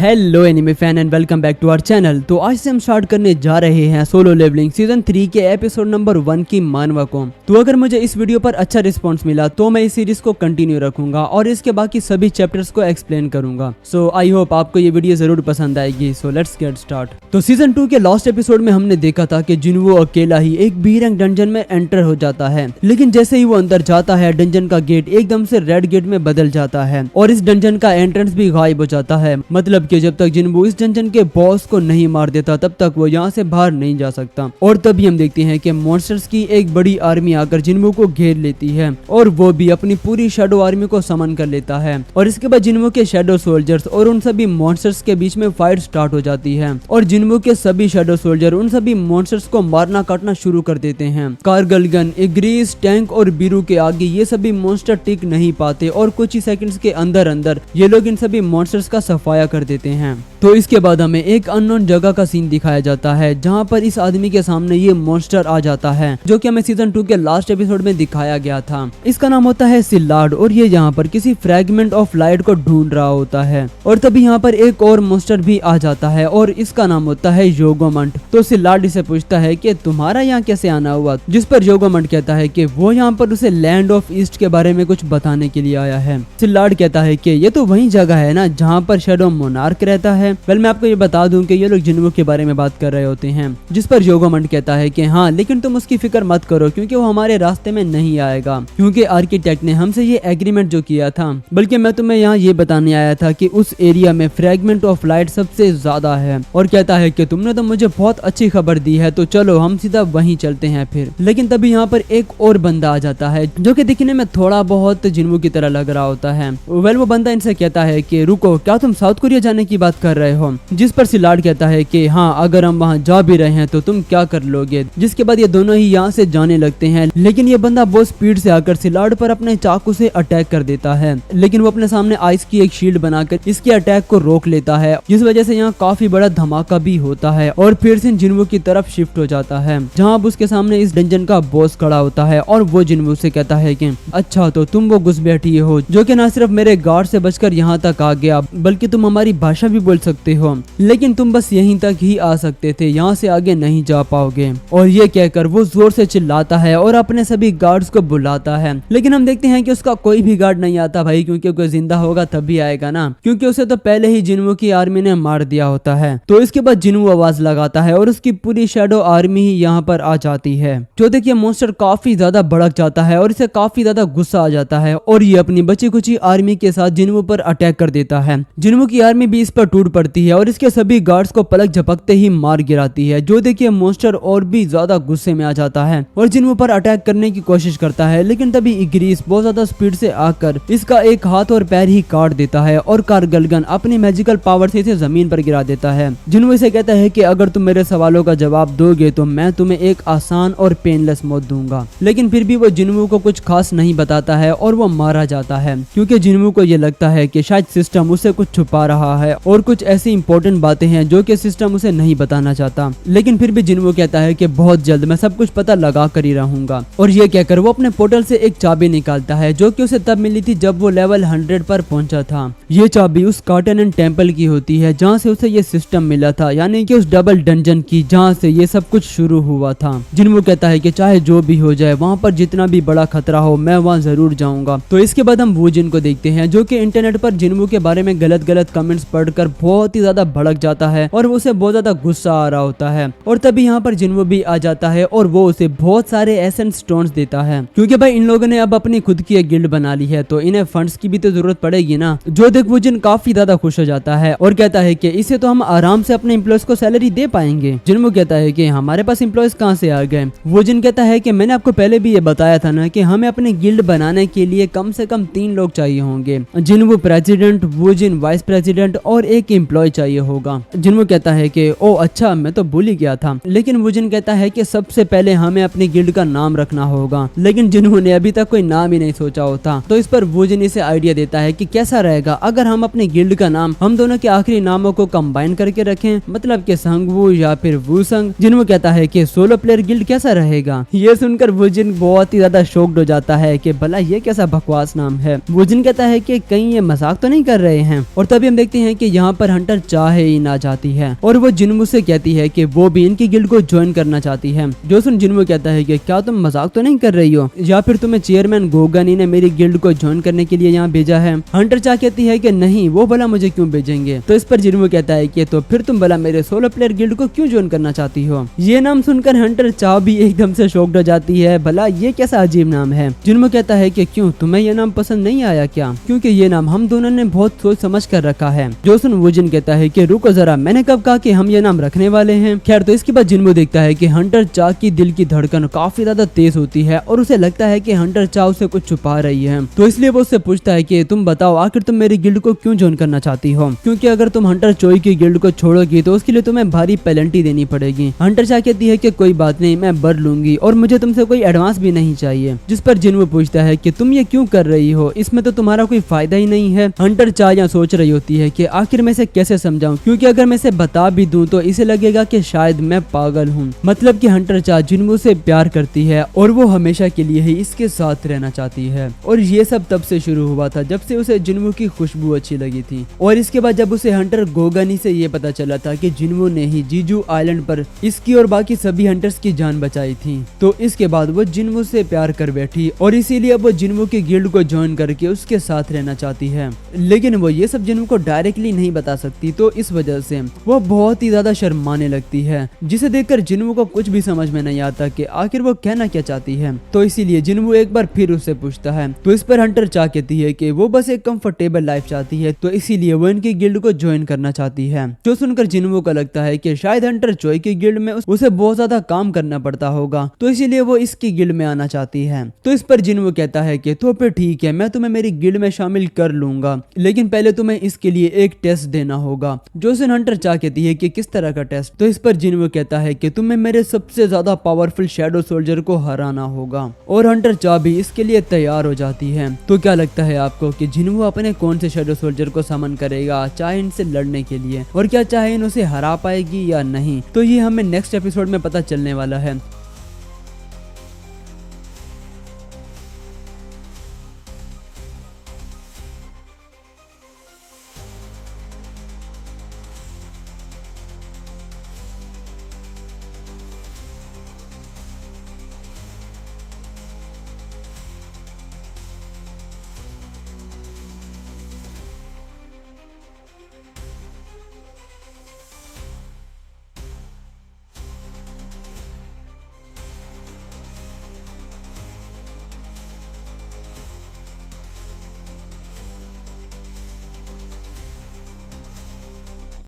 Hello anime fan and welcome back to our channel. तो आज से हम स्टार्ट करने जा रहे हैं सोलो लेवलिंग सीजन 3 के एपिसोड नंबर 1 की मानवा को। तो अगर मुझे इस वीडियो पर अच्छा रिस्पांस मिला तो मैं इस सीरीज को कंटिन्यू रखूंगा और इसके बाकी सभी चैप्टर्स को एक्सप्लेन करूंगा। सो आई होप आपको ये वीडियो जरूर पसंद आएगी। So let's get start. तो सीजन 2 के लास्ट एपिसोड में हमने देखा था कि जिनवो अकेला ही एक बी रैंक डंजन में एंटर हो जाता है, लेकिन जैसे ही वो अंदर जाता है डंजन का गेट एकदम से रेड गेट में बदल जाता है और इस डंजन का एंट्रेंस भी गायब हो जाता है। मतलब कि जब तक जिनवो इस डंजन के बॉस को नहीं मार देता तब तक वो यहाँ से बाहर नहीं जा सकता। और तभी हम देखते हैं कि मॉन्स्टर्स की एक बड़ी आर्मी आकर जिनवो को घेर लेती है और वो भी अपनी पूरी शैडो आर्मी को समन कर लेता है। और इसके बाद जिनवो के शैडो सोल्जर्स और उन सभी मॉन्स्टर्स के बीच में फाइट स्टार्ट हो जाती है और जिनवो के सभी शैडो सोल्जर उन सभी मॉन्स्टर्स को मारना काटना शुरू कर देते हैं। कारगलगन, इग्रीस, टैंक और बीरू के आगे ये सभी मॉन्स्टर टिक नहीं पाते और कुछ ही सेकंड्स के अंदर अंदर ये लोग इन सभी मॉन्स्टर्स का सफाया कर देते हैं। तो इसके बाद हमें एक अननोन जगह का सीन दिखाया जाता है जहां पर इस आदमी के सामने ये मॉन्स्टर आ जाता है जो कि हमें सीजन 2 के लास्ट एपिसोड में दिखाया गया था। इसका नाम होता है सिलार्ड और ये यहाँ पर किसी फ्रैगमेंट ऑफ लाइट को ढूंढ रहा होता है। और तभी यहाँ पर एक और मॉन्स्टर भी आ जाता है और इसका नाम होता है योगोमंट। तो सिलार्ड इसे पूछता है कि तुम्हारा यहाँ कैसे आना हुआ, जिस पर योगोमंट कहता है कि वो यहाँ पर उसे लैंड ऑफ ईस्ट के बारे में कुछ बताने के लिए आया है। सिलार्ड कहता है कि ये तो वही जगह है ना जहाँ पर शैडो मोनार्क रहता है। वेल मैं आपको ये बता दूं कि ये लोग जिनवो के बारे में बात कर रहे होते हैं, जिस पर योगोमंट कहता है कि हाँ लेकिन तुम उसकी फिक्र मत करो क्योंकि वो हमारे रास्ते में नहीं आएगा, क्योंकि आर्किटेक्ट ने हमसे ये एग्रीमेंट जो किया था। बल्कि मैं तुम्हें यहाँ ये बताने आया था कि उस एरिया में फ्रैगमेंट ऑफ लाइट सबसे ज्यादा है। और कहता है कि तुमने तो मुझे बहुत अच्छी खबर दी है तो चलो हम सीधा वहीं चलते हैं फिर। लेकिन तभी यहाँ पर एक और बंदा आ जाता है जो कि दिखने में थोड़ा बहुत जिनवो की तरह लग रहा होता है। वेल वो बंदा इनसे कहता है कि रुको, क्या तुम साउथ कोरिया जाने की बात कर रहे हो? जिस पर सिलार्ड कहता है कि हाँ अगर हम वहाँ जा भी रहे हैं तो तुम क्या कर लोगे। जिसके बाद ये दोनों ही यहाँ से जाने लगते हैं, लेकिन ये बंदा बहुत स्पीड से आकर सिलार्ड पर अपने चाकू से अटैक कर देता है। लेकिन वो अपने सामने आइस की एक शील्ड बनाकर इसके अटैक को रोक लेता है, जिस वजह से यहाँ काफी बड़ा धमाका भी होता है और फिर से जिनवो की तरफ शिफ्ट हो जाता है जहाँ अब उसके सामने इस डंजन का बॉस खड़ा होता है और वो जिनवो से कहता है कि अच्छा तो तुम वो घुसपैठिए हो जो कि न सिर्फ मेरे गार्ड से बचकर यहाँ तक आ गया बल्कि तुम हमारी भाषा भी बोल सकते हो, लेकिन तुम बस यहीं तक ही आ सकते थे, यहाँ से आगे नहीं जा पाओगे। और ये कहकर वो जोर से चिल्लाता है और अपने सभी गार्ड्स को बुलाता है। लेकिन हम देखते हैं कि उसका कोई भी गार्ड नहीं आता भाई, क्योंकि कोई जिंदा होगा तब भी आएगा ना, क्योंकि उसे तो पहले ही जिनवो की आर्मी ने मार दिया होता है। तो इसके बाद जिनवो आवाज लगाता है और उसकी पूरी शैडो आर्मी ही यहाँ पर आ जाती है। जो देखिए मॉन्स्टर काफी ज्यादा भड़क जाता है और इसे काफी ज्यादा गुस्सा आ जाता है और ये अपनी बची कुची आर्मी के साथ जिनवो पर अटैक कर देता है। जिनवो की आर्मी भी इस पर टूट पड़ती है और इसके सभी गार्ड्स को पलक झपकते ही मार गिराती है। जो देखिए मॉन्स्टर और भी ज्यादा गुस्से में आ जाता है और जिनवो पर अटैक करने की कोशिश करता है, लेकिन तभी इग्रीस बहुत ज्यादा स्पीड से आकर इसका एक हाथ और पैर ही काट देता है और कारगलगन अपनी मैजिकल पावर से इसे जमीन पर गिरा देता है। जिनवो इसे कहता है कि अगर तुम मेरे सवालों का जवाब दोगे तो मैं तुम्हें एक आसान और पेनलेस मौत दूंगा। लेकिन फिर भी वो जिनवो को कुछ खास नहीं बताता है और वो मारा जाता है, क्योंकि जिनवो को ये लगता है कि शायद सिस्टम उसे कुछ छुपा रहा है और कुछ ऐसी इंपॉर्टेंट बातें हैं जो कि सिस्टम उसे नहीं बताना चाहता। लेकिन फिर भी जिनवो कहता है कि बहुत जल्द मैं सब कुछ पता लगा कर ही रहूंगा। और ये कहकर वो अपने पोर्टल से एक चाबी निकालता है जो कि उसे तब मिली थी जब वो लेवल 100 पर पहुंचा था। ये चाबी उस कार्टन एंड टेम्पल की होती है जहाँ से उसे ये सिस्टम मिला था, यानी कि उस डबल डंजन की जहाँ से ये सब कुछ शुरू हुआ था। जिनवो कहता है कि चाहे जो भी हो जाए, वहाँ पर जितना भी बड़ा खतरा हो मैं वहाँ जरूर जाऊंगा। तो इसके बाद हम वूजिन को देखते हैं जो कि इंटरनेट पर जिनवो के बारे में गलत गलत कमेंट्स पढ़कर बहुत ही ज्यादा भड़क जाता है और उसे बहुत ज्यादा गुस्सा आ रहा होता है। और तभी यहाँ पर जिनवो भी आ जाता है और वो उसे बहुत सारे एसेंस स्टोन्स देता है, क्योंकि भाई इन लोगों ने अब अपनी खुद की एक गिल्ड बना ली है तो इन्हें फंड्स की भी तो जरूरत पड़ेगी ना। जो देख वूजिन काफी ज्यादा खुश हो जाता है और कहता है कि इससे तो हम आराम से अपने एम्प्लॉयज को सैलरी दे पाएंगे। जिनवो कहता है कि हमारे पास एम्प्लॉयज कहाँ से आ गए। वूजिन कहता है कि मैंने आपको पहले भी ये बताया था ना कि हमें अपनी गिल्ड बनाने के लिए कम से कम 3 लोग चाहिए होंगे। जिनवो प्रेसिडेंट, वूजिन वाइस प्रेसिडेंट और एक एम्प्लॉय चाहिए होगा। जिनवो कहता है कि ओ अच्छा मैं तो भूल ही गया था। लेकिन वूजिन कहता है कि सबसे पहले हमें अपनी गिल्ड का नाम रखना होगा, लेकिन जिन्हों ने अभी तक कोई नाम ही नहीं सोचा होता। तो इस पर वूजिन इसे आइडिया देता है कि कैसा रहेगा अगर हम अपनी गिल्ड का नाम हम दोनों के आखिरी नामों को कंबाइन करके रखें, मतलब कि संगवू या फिर वूसंग। जिन्वो कहता है कि सोलो प्लेयर गिल्ड कैसा रहेगा। ये सुनकर वूजिन बहुत ही ज्यादा शॉक्ड हो जाता है कि भला ये कैसा बकवास नाम है। वूजिन कहता है कि कहीं ये मजाक तो नहीं कर रहे हैं। और तभी हम देखते हैं कि यहाँ पर हंटर चाहे ही ना चाहती है और वो जिन्मू से कहती है कि वो भी इनकी गिल्ड को ज्वाइन करना चाहती है। जो सुन जिन्मू कहता है कि क्या तुम मजाक तो नहीं कर रही हो या फिर तुम्हें चेयरमैन गोगानी ने मेरी गिल्ड को ज्वाइन करने के लिए यहाँ भेजा है। हंटर चा कहती है कि नहीं, वो भला मुझे क्यों भेजेंगे। तो इस पर जिन्मू कहता है कि तो फिर तुम भला मेरे सोलो प्लेयर गिल्ड को क्यों ज्वाइन करना चाहती हो। ये नाम सुनकर हंटर चा भी एकदम से शॉक्ड हो जाती है, भला ये कैसा अजीब नाम है। जिन्मू कहता है कि क्यों, तुम्हें ये नाम पसंद नहीं आया क्या? क्योंकि ये नाम हम दोनों ने बहुत सोच समझ कर रखा है। जोसन वुजिन कहता है कि रुको जरा, मैंने कब कहा कि हम ये नाम रखने वाले हैं। खैर, तो इसके बाद जिन्मू देखता है कि हंटर चा की दिल की धड़कन काफी ज्यादा तेज होती है और उसे लगता है कि हंटर चा उसे कुछ छुपा रही है। तो इसलिए वो उससे पूछता है कि तुम बताओ आखिर तुम मेरी गिल्ड को क्यों ज्वाइन करना चाहती हो, क्योंकि अगर तुम हंटर चोई की गिल्ड को छोड़ोगी तो उसके लिए तुम्हें भारी पेनल्टी देनी पड़ेगी। हंटर चा कहती है कि कोई बात नहीं, मैं भर लूंगी और मुझे तुमसे कोई एडवांस भी नहीं चाहिए। जिस पर जिन्मू पूछता है कि तुम ये क्यों कर रही हो, इसमें तो तुम्हारा कोई फायदा ही नहीं है। हंटर चा यहाँ सोच रही होती है कि आखिर मैं इसे कैसे समझाऊं, क्योंकि अगर मैं इसे बता भी दूं तो इसे लगेगा कि शायद मैं पागल हूँ। मतलब कि हंटर चा जिन्मू से प्यार करती है और वो हमेशा के लिए ही इसके साथ रहना चाहती है। और ये सब तब से शुरू हुआ था जब से उसे जिन्मू की खुशबू अच्छी लगी थी। और इसके बाद जब उसे हंटर गोगानी से ये पता चला था कि जिन्मू ने ही जीजू आइलैंड पर इसकी और बाकी सभी हंटर्स की जान बचाई थी, तो इसके बाद वो जिन्मू से प्यार कर बैठी और इसीलिए वो जिन्मू की गिल्ड को ज्वाइन करके उसके साथ रहना चाहती है। लेकिन वो ये सब जिन्मू को डायरेक्टली नहीं बता सकती, तो इस वजह से वो बहुत ही ज्यादा शर्माने लगती है, जिसे देखकर जिन्मू को कुछ भी समझ में नहीं आता कि आखिर वो कहना क्या चाहती है। तो इसीलिए जिन्मू एक बार फिर उससे पूछता है। तो इस पर हंटर चा कहती है कि वो बस एक कंफर्टेबल लाइफ चाहती है, तो इसीलिए वो इनकी गिल्ड को ज्वाइन करना चाहती है। जो सुनकर जिन्मू को लगता है कि शायद हंटर चोई की गिल्ड में उसे बहुत ज्यादा काम करना पड़ता होगा, तो इसीलिए वो इसकी गिल्ड में आना चाहती है। तो इस पर जिन्मू कहता है कि तो फिर ठीक है, मैं तुम्हें मेरी गिल्ड में शामिल कर लूंगा, लेकिन पहले तुम्हें इसके लिए एक टेस्ट देना होगा। जोसन हंटर चा कहती है कि किस तरह का टेस्ट। तो इस पर जिन्मू कहता है कि तुम्हें मेरे सबसे ज्यादा पावरफुल शैडो सोल्जर को हराना होगा, और हंटर चा भी इसके लिए तैयार हो जाती है। तो क्या लगता है आपको कि जिन्मू अपने कौन से शैडो सोल्जर को समन करेगा चाहे इनसे लड़ने के लिए, और क्या चाहे इन उसे हरा पाएगी या नहीं, तो ये हमें नेक्स्ट एपिसोड में पता चलने वाला है।